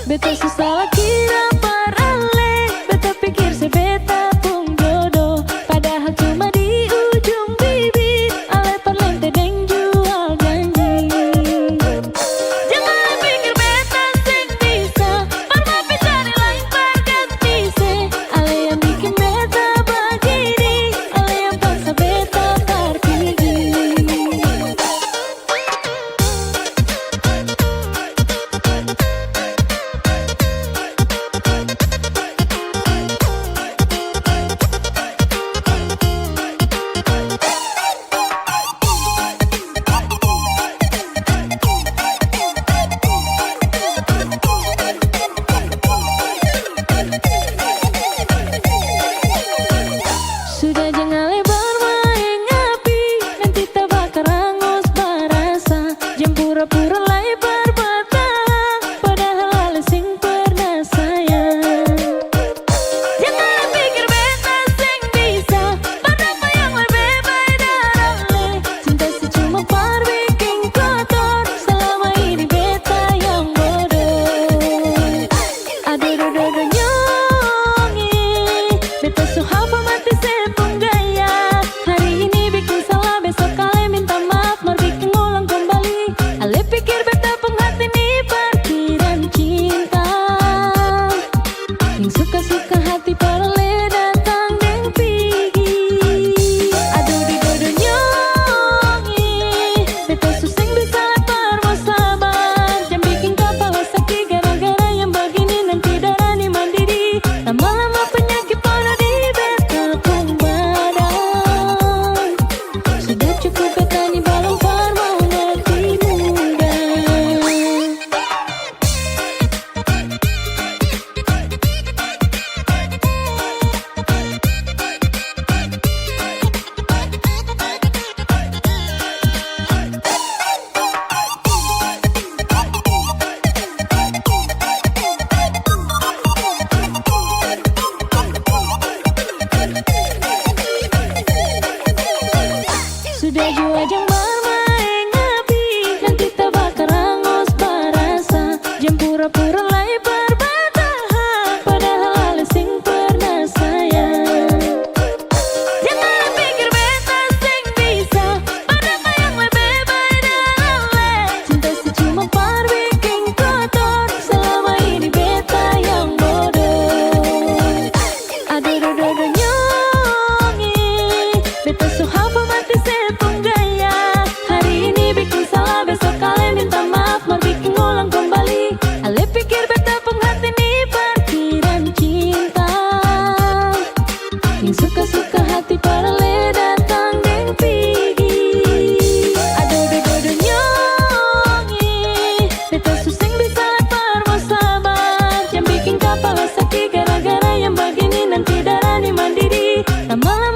Beta susah kira parale, beta pikir si beta pun jodoh, padahal cuma di ujung bibir, ale parlente deng jual janji. Jangan pikir beta sing bisa, parma cari lain perganti se, ale yang bikin beta begini, ale yang paksa beta pergi. Sudah jangan lebar main api, nanti terbakar hangus barasa. Jangan pura-pura lebar bertahan, padahal ale sing pernah sayang. Jangan pikir beta sing bisa, padahal yang lebih beda ale. Cinta sih cuma par bikin kotor, selama ini beta yang bodoh. Aduh dodo nyongi, beta suhapa mati sepung gaya. Hari ini bikin salah, besok kalian minta maaf, mau bikin ulang kembali. Ale pikir beta penghati nih parkiran cinta, yang suka-suka hati parale datang deng pigi. Aduh di dodo nyongi, beta suseng bisa lepar mau sabar. Jangan bikin kepala sakit gara-gara yang begini, nanti darah mandiri. Lama-lama penyakit pada di beta pun badan. Sudah cukup beta nih balong par mau ngerti muda. Sudah jua jangan bermain api, nanti terbakar hangus barasa. Jangan pura-pura lebar bertahan, padahal ale sing pernah sayang. Jangan pikir beta sing bisa, padahal yang lebih beda ale. Cinta sih cuma par bikin kotor, selama ini beta yang bodoh. Aduh dodo nyongi, beta suhapa mati sepung gaya. Hari ini bikin salah, besok kalian minta maaf, mau bikin ulang kembali. Ale pikir beta penghati nih parkiran cinta, yang suka-suka hati parale datang deng pigi. Aduh dodo nyongi, beta suseng bisa lepar mau sabar. Jangan bikin kepala sakit gara-gara yang begini, nanti darah mandiri. Lama